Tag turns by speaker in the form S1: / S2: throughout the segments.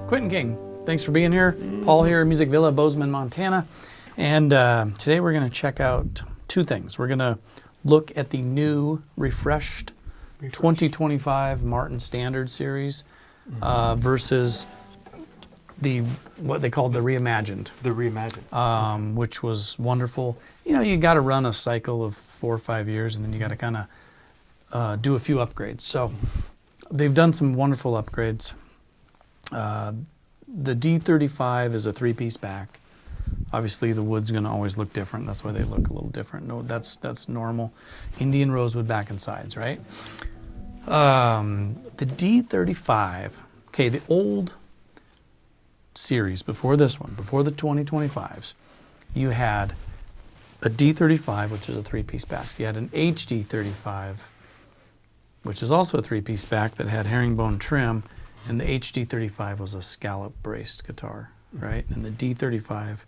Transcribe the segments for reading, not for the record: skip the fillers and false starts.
S1: Quentin King, thanks for being here. Paul here, Music Villa, Bozeman, Montana. And today we're going to check out two things. We're going to look at the new, refreshed 2025 Martin Standard Series versus what they called the Reimagined.
S2: The Reimagined.
S1: Which was wonderful. You know, you got to run a cycle of 4 or 5 years, and then you got to kind of do a few upgrades. So they've done some wonderful upgrades. The D-35 is a 3-piece back. Obviously, the wood's going to always look different. That's why they look a little different. No, that's normal. Indian rosewood back and sides, right? The D-35, okay, the old series before this one, before the 2025s, you had a D-35, which is a 3-piece back. You had an HD-35, which is also a 3-piece back that had herringbone trim, and the HD-35 was a scallop braced guitar, right? And the D-35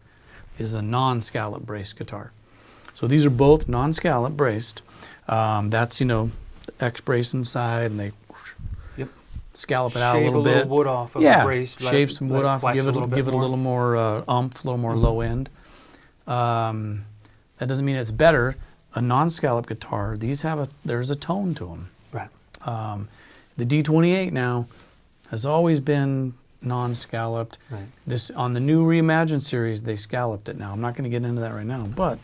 S1: is a non-scallop braced guitar. So these are both non-scallop braced. That's, you know, the X brace inside, and they scallop it out a little bit.
S2: Shave a little wood off of the brace.
S1: Shave some wood off, give it a little more oomph, a little more low end. That doesn't mean it's better. A non-scallop guitar, there's a tone to them.
S2: Right.
S1: The D28 now has always been non-scalloped.
S2: Right.
S1: This on the new Reimagined series, they scalloped it now. I'm not going to get into that right now, but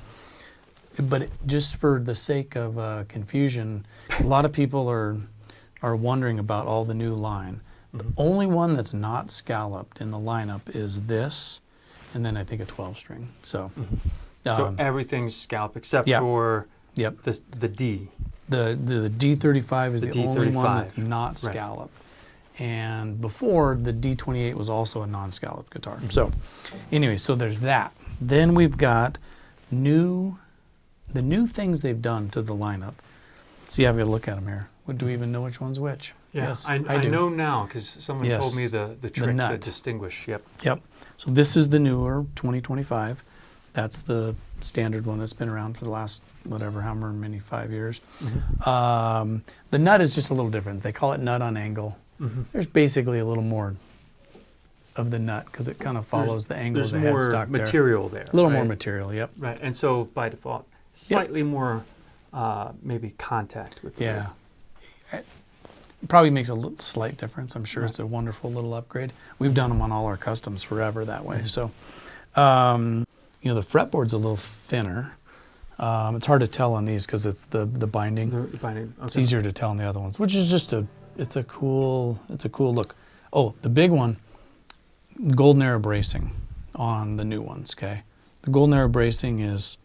S1: just for the sake of confusion, a lot of people are wondering about all the new line. The only one that's not scalloped in the lineup is this, and then I think a 12-string. So,
S2: so everything's scalloped except for the D.
S1: The D35 is the only one that's not
S2: Right.
S1: scalloped. And before, the D28 was also a non-scalloped guitar. So anyway, so there's that. Then we've got the new things they've done to the lineup. See, I've got to look at them here. Do we even know which one's which?
S2: Yeah,
S1: yes,
S2: I
S1: do.
S2: know now because someone told me the trick to distinguish. Yep.
S1: So this is the newer 2025. That's the standard one that's been around for the last, however many, 5 years. The nut is just a little different. They call it nut on angle. There's basically a little more of the nut because it kind of follows the angle of the headstock there.
S2: There's more material there.
S1: A little more material, yep.
S2: Right, and so by default, slightly more maybe contact with the wood.
S1: It probably makes a slight difference. I'm sure it's a wonderful little upgrade. We've done them on all our customs forever that way. So, you know, the fretboard's a little thinner. It's hard to tell on these because it's the binding.
S2: The binding. Okay.
S1: It's easier to tell on the other ones, which is just it's a cool look. Oh, the big one, golden era bracing on the new ones. Okay, the golden era bracing is,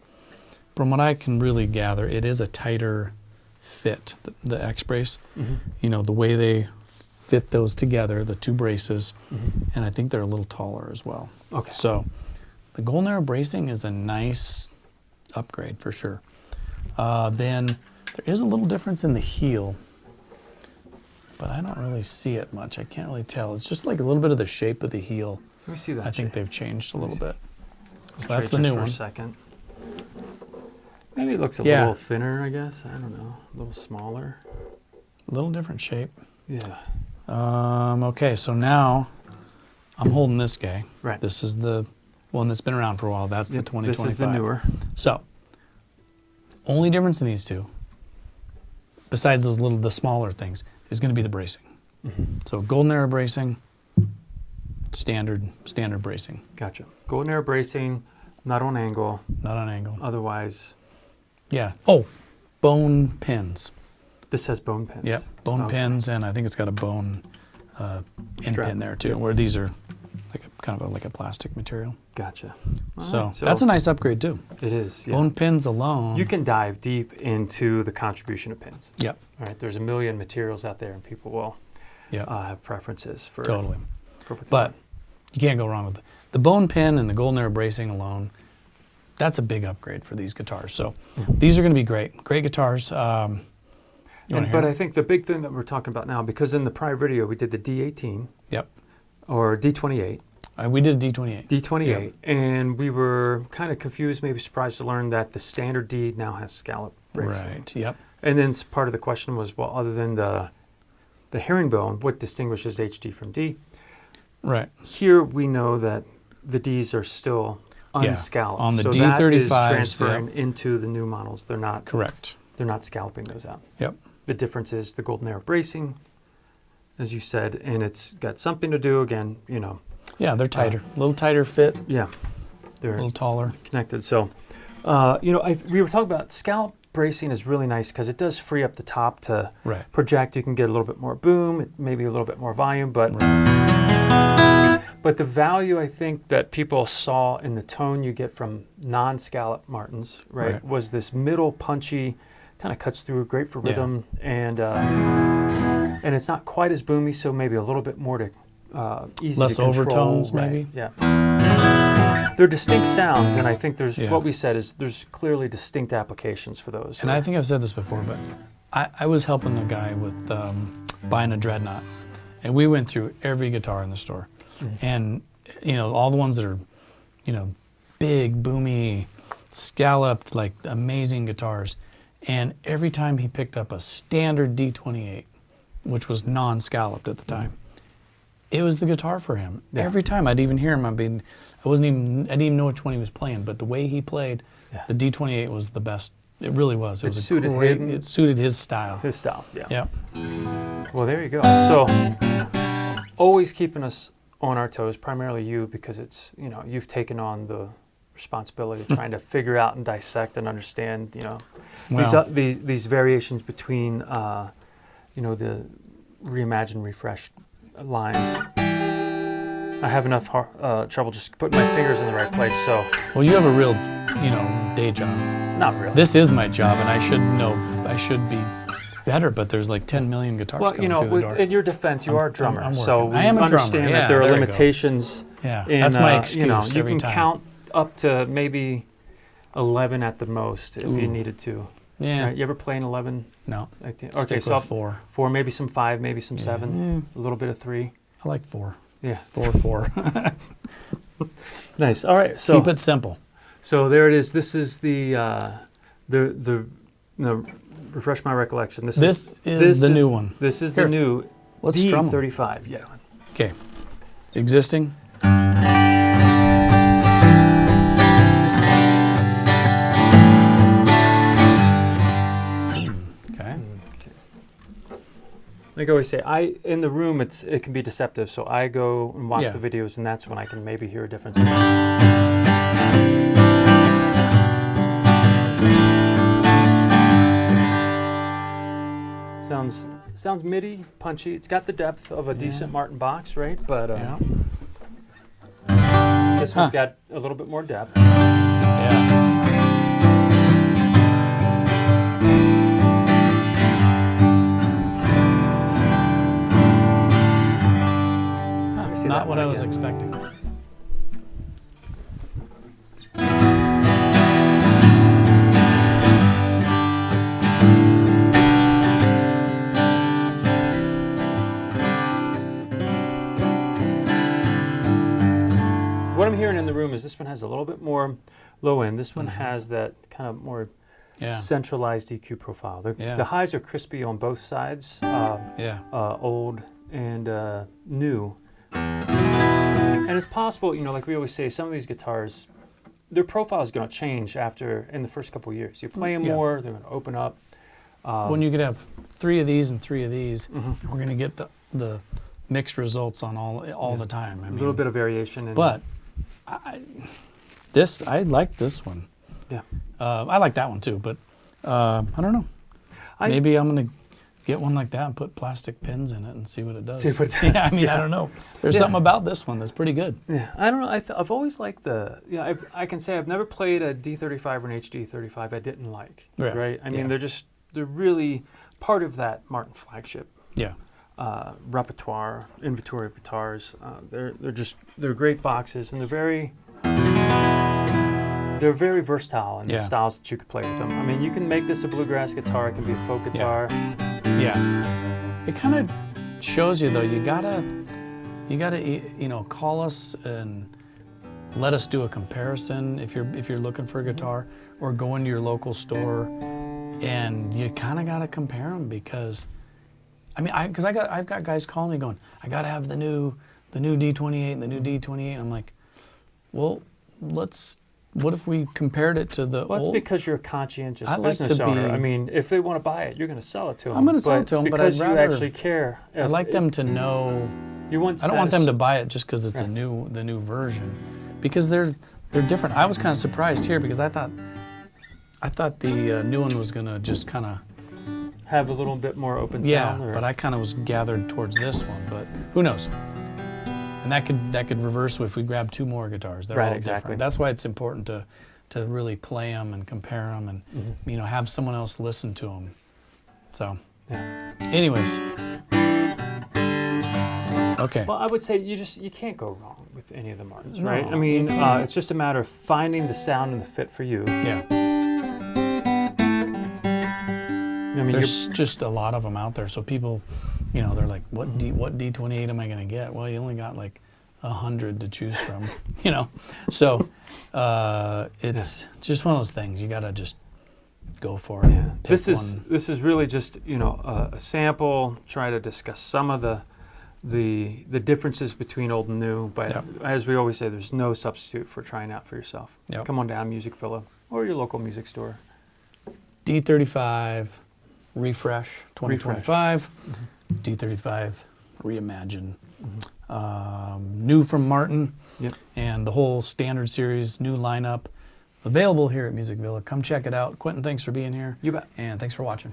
S1: from what I can really gather, it is a tighter fit. The X brace, you know, the way they fit those together, the two braces, and I think they're a little taller as well.
S2: Okay.
S1: So the golden era bracing is a nice upgrade for sure. Then there is a little difference in the heel, but I don't really see it much. I can't really tell. It's just like a little bit of the shape of the heel.
S2: Let me see that.
S1: I think they've changed a little bit. So
S2: That's
S1: the new
S2: for
S1: one.
S2: A second. Maybe it looks a little thinner, I guess. I don't know. A little smaller.
S1: A little different shape.
S2: Yeah.
S1: Okay, so now I'm holding this guy.
S2: Right.
S1: This is the one that's been around for a while. That's the 2025.
S2: This is the newer.
S1: So, only difference in these two, besides the smaller things, is going to be the bracing. So golden era bracing, standard bracing.
S2: Gotcha. Golden era bracing, not on angle.
S1: Not on angle.
S2: Otherwise.
S1: Yeah. Oh, bone pins.
S2: This has bone pins.
S1: Yep, bone pins, and I think it's got a bone end pin there too, where these are like a plastic material.
S2: Gotcha.
S1: So that's a nice upgrade too.
S2: It is. Yeah.
S1: Bone pins alone.
S2: You can dive deep into the contribution of pins.
S1: Yep.
S2: All right. There's a million materials out there, and people will have preferences for
S1: totally.
S2: But
S1: you can't go wrong with the bone pin and the golden era bracing alone. That's a big upgrade for these guitars. So these are going to be great guitars.
S2: But I think the big thing that we're talking about now, because in the prior video we did the D18.
S1: Yep.
S2: Or D28.
S1: We did a D28.
S2: D28, and we were kind of confused, maybe surprised to learn that the standard D now has scallop bracing.
S1: Right, yep.
S2: And then part of the question was, well, other than the herringbone, what distinguishes HD from D?
S1: Right.
S2: Here we know that the Ds are still
S1: Yeah.
S2: unscalloped.
S1: On the
S2: so
S1: D35s,
S2: that is transferring into the new models.
S1: Correct.
S2: They're not scalloping those out.
S1: Yep.
S2: The difference is the golden arrow bracing, as you said, and it's got something to do, again,
S1: Yeah, they're tighter. A little tighter fit,
S2: yeah,
S1: a
S2: they're
S1: little taller.
S2: connected. So, we were talking about scallop bracing is really nice because it does free up the top to
S1: Right.
S2: project. You can get a little bit more boom, maybe a little bit more volume, but the value I think that people saw in the tone you get from non-scallop Martins, right, was this middle punchy, kind of cuts through, great for rhythm, and it's not quite as boomy, so maybe a little bit more to easy
S1: Less
S2: to control.
S1: overtones,
S2: Right,
S1: maybe?
S2: yeah. They're distinct sounds, and I think there's
S1: Yeah.
S2: what we said is there's clearly distinct applications for those.
S1: And I think I've said this before, but I was helping a guy with buying a Dreadnought, and we went through every guitar in the store, and all the ones that are, big, boomy, scalloped, like amazing guitars, and every time he picked up a standard D28, which was non-scalloped at the time, it was the guitar for him.
S2: Yeah.
S1: Every time I'd even hear him, I didn't even know which one he was playing, but the way he played, the D28 was the best. It really was. It was
S2: suited
S1: great,
S2: him.
S1: It suited his style.
S2: His style, yeah.
S1: Yep.
S2: Well, there you go. So, always keeping us on our toes, primarily you, because it's, you've taken on the responsibility of trying to figure out and dissect and understand,
S1: Well,
S2: these variations between, the reimagined, refreshed lines. I have enough trouble just putting my fingers in the right place, so
S1: well, you have a real, day job.
S2: not really.
S1: This is my job, and I should know. I should be better, but there's like 10 million guitars
S2: Well,
S1: going through the door.
S2: in your defense, you are a drummer,
S1: I'm
S2: so
S1: working.
S2: we
S1: I am a drummer,
S2: understand
S1: yeah,
S2: that there are
S1: there you go.
S2: limitations.
S1: Yeah,
S2: in,
S1: that's my excuse
S2: you
S1: every
S2: can
S1: time.
S2: count up to maybe 11 at the most if you
S1: Ooh.
S2: needed to.
S1: Yeah.
S2: Right? You ever play an 11?
S1: No.
S2: Okay,
S1: Stick
S2: so
S1: with 4.
S2: 4, maybe some 5, maybe some 7, a little bit of 3.
S1: I like 4.
S2: Yeah,
S1: 4.
S2: nice. All right, so
S1: Keep it simple.
S2: so there it is. This is the refresh my recollection. This
S1: is the new one.
S2: This is
S1: Here,
S2: the new
S1: let's strum 'em.
S2: D-35. Yeah.
S1: Okay. Existing. Okay.
S2: Like I always say, in the room it can be deceptive. So I go and watch
S1: Yeah.
S2: the videos, and that's when I can maybe hear a difference. Sounds MIDI, punchy. It's got the depth of a decent Martin box, right? But
S1: Yeah.
S2: this one's got a little bit more depth.
S1: Yeah.
S2: see
S1: Not
S2: that
S1: what
S2: one
S1: I was
S2: again.
S1: expecting.
S2: What I'm hearing in the room is this one has a little bit more low end. This one has that kind of more
S1: Yeah.
S2: centralized EQ profile.
S1: Yeah.
S2: The highs are crispy on both sides,
S1: Yeah.
S2: old and new. And it's possible, like we always say, some of these guitars, their profile is going to change in the first couple of years. You play them
S1: Yeah.
S2: more, they're going to open up.
S1: When you could have 3 of these and 3 of these,
S2: Mm-hmm.
S1: we're going to get the mixed results on all the time. I
S2: A
S1: mean,
S2: little bit of variation.
S1: But I like this one.
S2: Yeah.
S1: I like that one too, but I don't know. Maybe I'm going to get one like that and put plastic pins in it and see what it does.
S2: See what it does,
S1: Yeah, I mean, I
S2: yeah.
S1: don't know. There's
S2: Yeah.
S1: something about this one that's pretty good.
S2: Yeah, I don't know. I've always liked I can say I've never played a D-35 or an HD-35 I didn't like.
S1: Yeah.
S2: Right? I mean,
S1: Yeah.
S2: they're really part of that Martin flagship
S1: Yeah.
S2: repertoire, inventory of guitars. They're great boxes, and they're very versatile in the
S1: Yeah.
S2: styles that you could play with them. I mean, you can make this a bluegrass guitar. It can be a folk guitar.
S1: Yeah. It kind of shows you though, you gotta call us and let us do a comparison if you're looking for a guitar, or go into your local store, and you kind of gotta compare them, because I mean, I've got guys calling me going, I gotta have the new the new D28 and the new D28. I'm like, well, what if we compared it to the
S2: Well, it's
S1: old?
S2: because you're a conscientious
S1: I like
S2: business
S1: to
S2: owner.
S1: be-
S2: I mean, if they want to buy it, you're going to sell it to them.
S1: I'm gonna sell it to them, but
S2: because
S1: I'd
S2: you
S1: rather-
S2: actually care.
S1: I like them to know.
S2: You want.
S1: I don't want them to buy it just because it's
S2: Right.
S1: the new version, because they're different. I was kind of surprised here because I thought the new one was gonna just kind of
S2: have a little bit more open
S1: yeah,
S2: sound.
S1: but I kind of was gathered towards this one. But who knows? And that could reverse if we grab 2 more guitars. They're
S2: Right,
S1: all
S2: exactly.
S1: different. That's why it's important to really play them and compare them and have someone else listen to them. So,
S2: Yeah.
S1: anyways, okay.
S2: Well, I would say you can't go wrong with any of the Martins,
S1: No.
S2: right? I mean, it's just a matter of finding the sound and the fit for you.
S1: Yeah.
S2: I mean,
S1: There's just a lot of them out there, so people, they're like, what D28 am I going to get? Well, you only got like 100 to choose from, So it's just one of those things. You got to just go for it.
S2: Yeah.
S1: Pick
S2: This
S1: one.
S2: is really just a sample. Try to discuss some of the differences between old and new. But
S1: Yep.
S2: as we always say, there's no substitute for trying out for yourself.
S1: Yep.
S2: Come on down, Music Villa, or your local music store.
S1: D35 Refresh 2025. D35 Reimagine. New from Martin.
S2: Yep.
S1: And the whole standard series, new lineup, available here at Music Villa. Come check it out. Quentin, thanks for being here.
S2: You bet.
S1: And thanks for watching.